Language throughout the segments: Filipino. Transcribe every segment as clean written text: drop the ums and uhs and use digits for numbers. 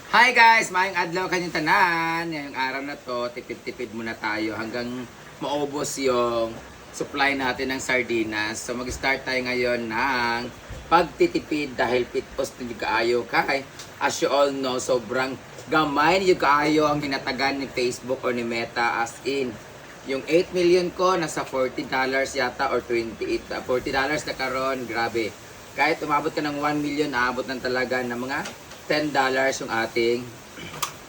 Hi guys! Maayong adlaw kanyang tanan. Ngayong araw na to, tipid-tipid muna tayo hanggang maubos yung supply natin ng sardinas. So mag-start tayo ngayon ng pagtitipid dahil pitpos na yung kaayo kay. As you all know, sobrang gamay yung kaayo ang ginatagan ni Facebook or ni Meta, as in yung 8 million ko nasa $40 yata or 28 $40 na karon. Grabe. Kahit umabot ka ng 1 million, aabot ng talaga ng mga $10 yung ating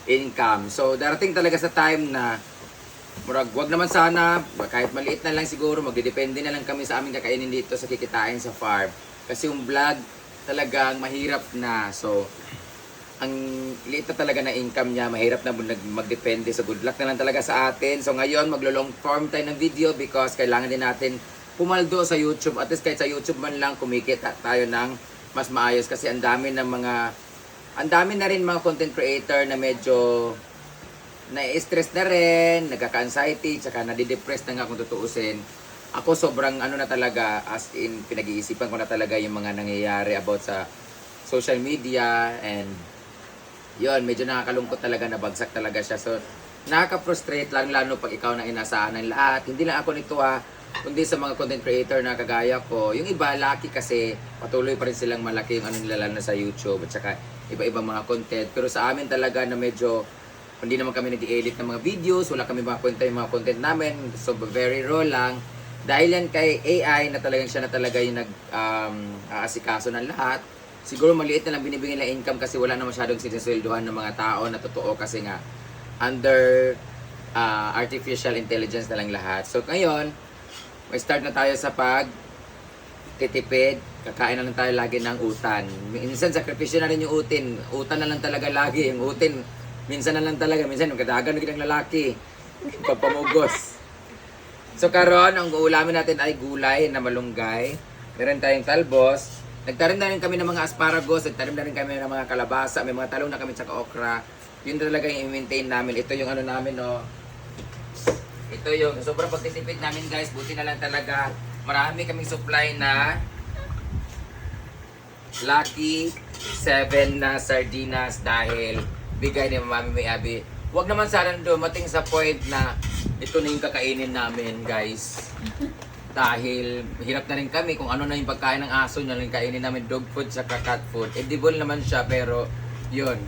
income. So, darating talaga sa time na murag, wag naman sana, kahit maliit na lang siguro, magdidepende na lang kami sa aming kakainin dito sa kikitain sa farm. Kasi yung vlog talagang mahirap na. So, ang liit na talaga na income niya, mahirap na magdepende. So, good luck na lang talaga sa atin. So, ngayon, maglo-long form tayo ng video because kailangan din natin pumaldo sa YouTube. At least kahit sa YouTube man lang, kumikita tayo ng mas maayos kasi ang dami na rin mga content creator na medyo na-stress na rin, nagkaka-anxiety, tsaka nadidepress na nga kung tutuusin. Ako sobrang ano na talaga, as in pinag-iisipan ko na talaga yung mga nangyayari about sa social media, and yun, medyo nakakalungkot talaga, nabagsak talaga siya. So, nakaka-frustrate lalo pag ikaw na inaasahan ng lahat. Hindi lang ako nito kundi sa mga content creator na kagaya ko. Yung iba, lucky kasi patuloy pa rin silang malaki yung ano nila lalo na sa YouTube at saka iba-ibang mga content. Pero sa amin talaga na medyo hindi naman kami nag-edit ng mga videos, wala kami mga kwenta yung mga content namin. So very raw lang. Dahil yan kay AI na talagang siya na talaga yung aasikaso ng lahat. Siguro maliit na lang binibigyan nila income kasi wala na masyadong sinisweldohan ng mga tao na totoo kasi nga under artificial intelligence na lang lahat. So ngayon, may start na tayo sa titipid. Kakain na lang tayo lagi ng utan. Minsan sakripisyo na rin yung utin. Utan na lang talaga lagi. Yung utin, minsan na lang talaga. Minsan magkadagan ng lalaki. Pagpamugos. So karon ang uulamin natin ay gulay na malunggay. Meron tayong talbos. Nagtarim na rin kami ng mga asparagus. Nagtarim na rin kami ng mga kalabasa. May mga talong na kami sa okra. Yun talaga yung i-maintain namin. Ito yung ano namin, no. Ito yung sobrang pagtitipid namin, guys. Buti na lang talaga. Marami kaming supply na Lucky 7 na sardinas dahil bigay ni Mami May Abi. Huwag naman sana dumating sa point na ito na yung kakainin namin, guys. Dahil hirap na rin kami kung ano na yung pagkain ng aso na lang kainin namin, dog food sa cat food. Edible naman siya pero yun.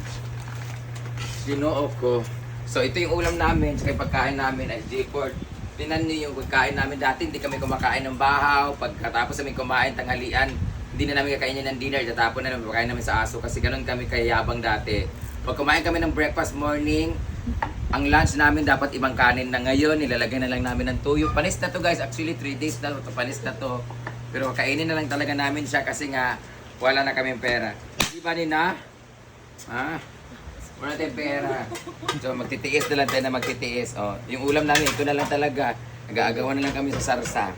Ginoo ko. So ito yung ulam namin, saka yung pagkain namin ay J-Port. Tinan niyo yung pagkain namin dati, hindi kami kumakain ng bahaw. Pagkatapos kami kumain tanghalian, hindi na namin kakainin ng dinner, tatapon na namin pagkain namin sa aso kasi ganun kami kayabang dati. Pag kumain kami ng breakfast morning, ang lunch namin dapat ibang kanin na ngayon, nilalagay na lang namin ng tuyo. Panis na to, guys, actually 3 days na to, panis na to. Pero kainin na lang talaga namin siya kasi nga wala na kaming pera. Di ba Nina? Ha? Wala tayong pera. So magtitiis na lang tayo na magtitiis. Oh, yung ulam namin, ito na lang talaga. Nag-aagawan na lang kami sa sarsa.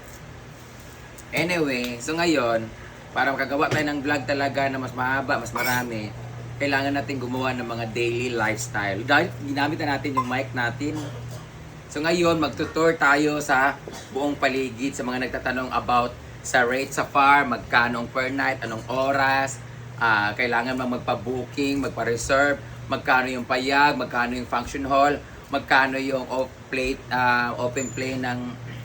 Anyway, so ngayon, para makagawa tayo ng vlog talaga na mas mahaba, mas marami, kailangan natin gumawa ng mga daily lifestyle. Dahil ginamit na natin yung mic natin. So ngayon, magtutour tayo sa buong paligid sa mga nagtatanong about sa rate sa farm, magkano per night, anong oras, kailangan magpa-booking, magpa-reserve, magkano yung payag, magkano yung function hall, magkano yung open play ng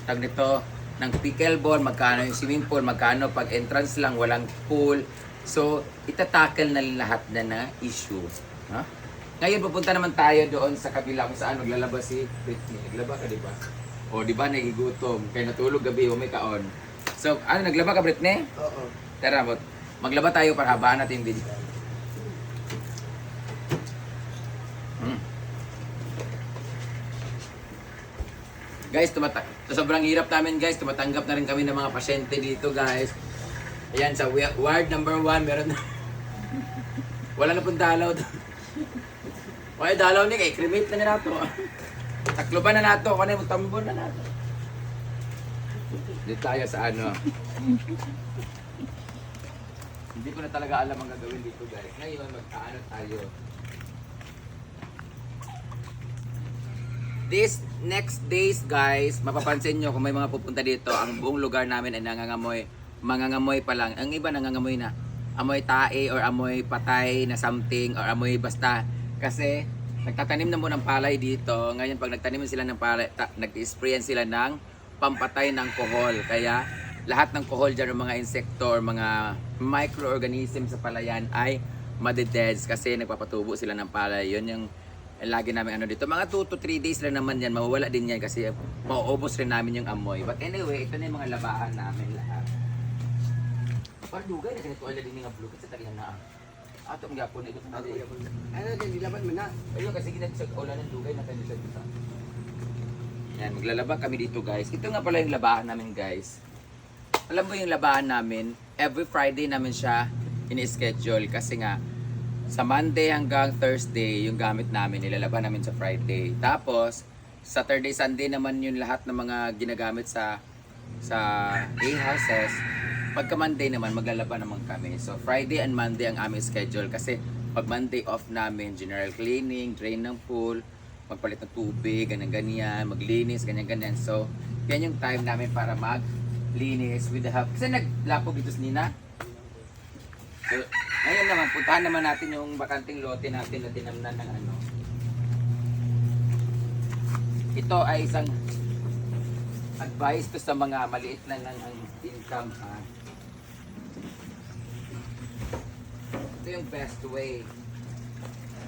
tag nito, ng pickleball, magkano yung swimming pool, magkano pag entrance lang, walang pool. So, itatackle na lahat na issue. Ha? Ngayon, pupunta naman tayo doon sa kabila kung saan maglalaba si Britney. Naglaba ka, di ba? O, di ba, nagigutom. Kaya natulog gabi, may kaon. So, ano, naglaba ka, Britney? Oo. Tara, maglaba tayo para habaan natin yung video. Guys, sobrang hirap namin, guys. Tumatanggap na rin kami ng mga pasyente dito, guys. Ayan, sa ward number 1, meron na. Wala na pong dalaw. Wala dalaw niya, kay cremate na niya nato. Takloban na nato, kanay mo tambon na nato. Dito tayo sa ano. Hindi ko na talaga alam ang gagawin dito, guys. Ngayon, magkaano tayo. This next days, guys, mapapansin nyo kung may mga pupunta dito, ang buong lugar namin ay mangangamoy pa lang. Ang iba nangangamoy na. Amoy tae or amoy patay na something or amoy basta Kasi nagtatanim na mo ng palay dito. Ngayon pag nagtanim sila ng palay, nag-sprayan sila ng pampatay ng kohol. Kaya lahat ng kohol dyan, ng mga insekto or mga microorganism sa palayan ay madededs kasi nagpapatubo sila ng palay. Yun yung lagi namin ano dito. Mga 2 to 3 days lang naman yan. Mawawala din yan kasi mauubos rin namin yung amoy. But anyway, ito na yung mga labahan namin lahat. Parang lugay na ganito. Ala din nga blue. Kasi talihan na. Ato ang gapon ito. Ano din, nilaban mo na. Ayun kasi ginagsak ulan ng lugay na tayo sa dito. Yan, maglalaba kami dito guys. Ito nga pala yung labahan namin guys. Alam mo yung labahan namin, every Friday namin siya ini-schedule kasi nga sa Monday hanggang Thursday yung gamit namin, nilalaban namin sa Friday. Tapos, Saturday, Sunday naman yung lahat ng mga ginagamit sa A-houses. Pagka Monday naman, maglalaba naman kami. So, Friday and Monday ang aming schedule kasi pag Monday off namin, general cleaning, drain ng pool, magpalit ng tubig, ganyan-ganyan, maglinis, ganyan-ganyan. So, yan yung time namin para maglinis with the help. Kasi naglapog dito si Nina. So, ngayon naman, puntahan naman natin yung bakanting lote natin na tinamnan ng ano. Ito ay isang advice to sa mga maliit na ng income ha. Ito yung best way.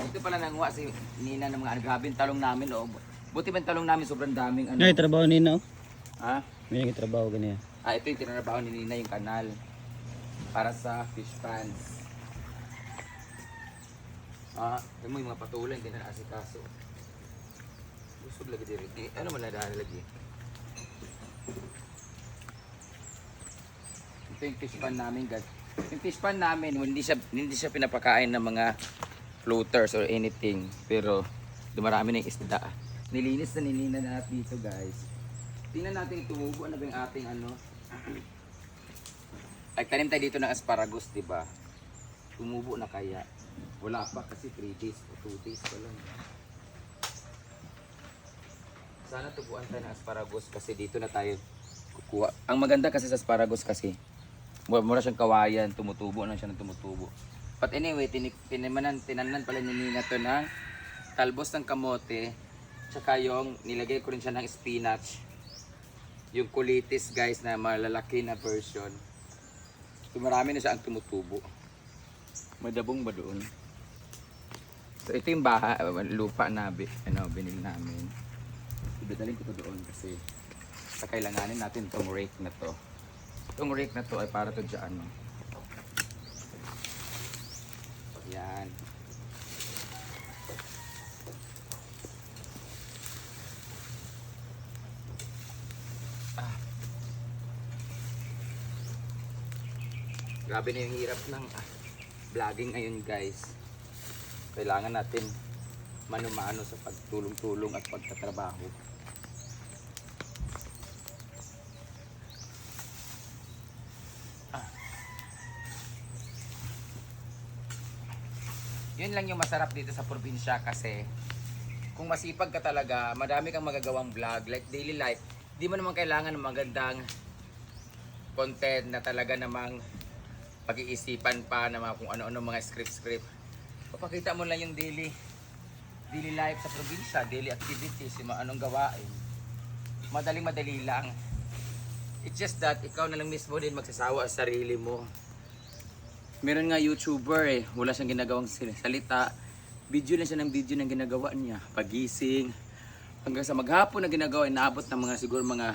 Ito pala nanguha si Nina ng mga grabing talong namin oh. Buti ba yung talong namin sobrang daming ano. May trabaho nina oh. Ha? May trabaho ganyan. Ito yung tinrabaho ni Nina yung kanal para sa fish ponds. Yung mga patuloy hindi na asikaso. Busog lagi dito. Ano man nadaan lagi? Ito yung fish pan namin guys. Yung fish pan namin hindi siya pinapakain ng mga floaters or anything, pero dumarami na yung isda. Nilinis na nilina na dito guys. Tingnan natin tumubo na ba yung ating ano. Nagtanim tayo dito ng asparagus, di ba? Tumubo na kaya? Wala pa kasi 3 days o 2 days pa lang. Sana tubuan tayo ng asparagus kasi dito na tayo kukuha. Ang maganda kasi sa asparagus kasi mura siyang kawayan, tumutubo na siya ng tumutubo. But anyway, tinanan pala ni Nina to ng talbos ng kamote, tsaka yung nilagay ko rin siya ng spinach. Yung kulitis guys na malalaki na version. So marami na siya ang tumutubo. May dabong ba doon? So ito yung lupa na binili namin. Idadalhin ko to doon kasi kailanganin natin itong rake na to. Itong rake na to ay para to dyan. Yan. Grabe na yung hirap ng vlogging ngayon guys. Kailangan natin mano-mano sa pagtulong-tulong at pagtatrabaho. Yun lang yung masarap dito sa probinsya kasi kung masipag ka talaga, madami kang magagawang vlog like daily life. Di mo naman kailangan ng magandang content na talaga namang pag-iisipan pa na mga kung ano-ano mga script. Papakita mo lang yung daily life sa probinsya, daily activities, yung mga anong gawain. Madali lang. It's just that ikaw na lang mismo din magsasawa sa sarili mo. Meron nga YouTuber wala siyang ginagawang salita. Video lang siya ng video ng ginagawa niya. Pagising, hanggang sa maghapon na ginagawa, inaabot ng mga siguro mga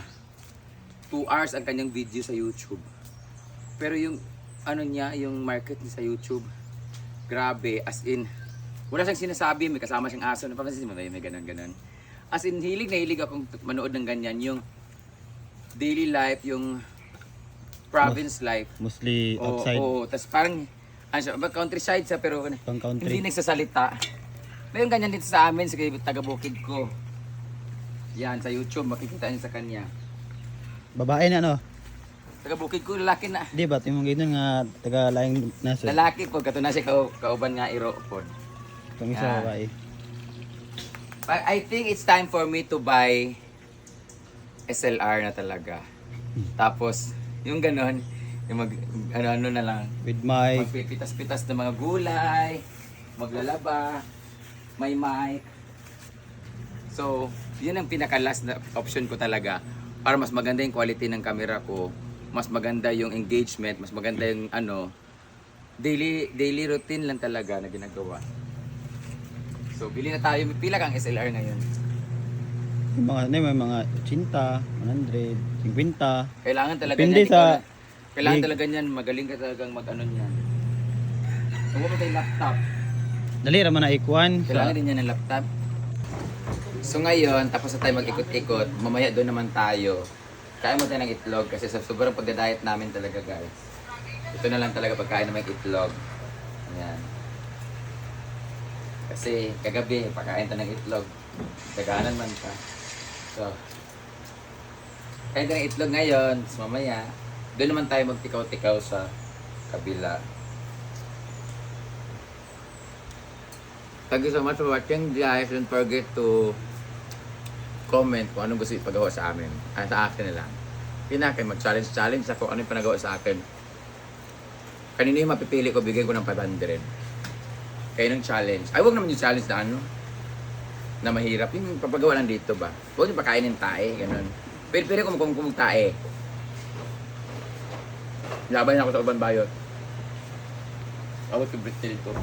2 hours ang kanyang video sa YouTube. Pero yung ano niya, yung market niya sa YouTube, grabe, as in, wala siyang sinasabi, may kasama siyang aso, napapansin mo, may ganun. As in, hilig na hilig akong manood ng ganyan, yung daily life, yung province life. Mostly outside. Oo, tas parang, countryside siya, pero Pang country. hindi nagsasalita. Mayroon ganyan dito sa amin, sa taga-bukid ko. Yan, sa YouTube, makikita niyo sa kanya. Babae na no? Taga-bukid ko, lalaki na. Di ba? Yung mga nga taga laing nasa. Lalaki po, kato na siya kauban nga iro po. Itong isa babae. But I think it's time for me to buy SLR na talaga. Tapos, yung ganon, yung ano na lang. With my Magpipitas-pitas ng mga gulay, maglalaba. may mic. So, yun ang pinaka-last na option ko talaga. Para mas maganda yung quality ng camera ko, mas maganda yung engagement, mas maganda yung daily routine lang talaga na ginagawa. So, bili na tayo. Pila kang SLR ngayon? May mga 80, 100, 50. Kailangan talaga Depende niyan. sa Kailangan gig. talaga niyan. Magaling ka talagang mag-ano niyan. Huwag mo tayo laptop. Dali raman na ikuan Kailangan sa din niya ng laptop. So ngayon, tapos na tayo mag-ikot-ikot, mamaya doon naman tayo. Kaya mo tayo ng itlog kasi sa sobrang pagda-diet namin talaga guys. Ito na lang talaga pagkain naman itlog. Ayan. Kasi kagabi, pagkain tayo ng itlog. Daganan man ka. So, kain tayo ng itlog ngayon, tapos mamaya, doon naman tayo magtikaw-tikaw sa kabila. Thank you so much for watching guys. Don't forget to comment kung anong gusto ipagawa sa amin. Sa akin na lang. Pinakin mag-challenge ako ano yung panagawa sa akin. Kanino yung mapipili ko, bigyan ko ng 500. Kayo ng challenge. Ay, huwag naman yung challenge na ano. Na mahirap. Yung papagawa lang dito ba? Huwag yung pakainin tae. Ganun. Pwede ko kung tae. Laban ako sa Uban Bayot. Awat ko Brit dito.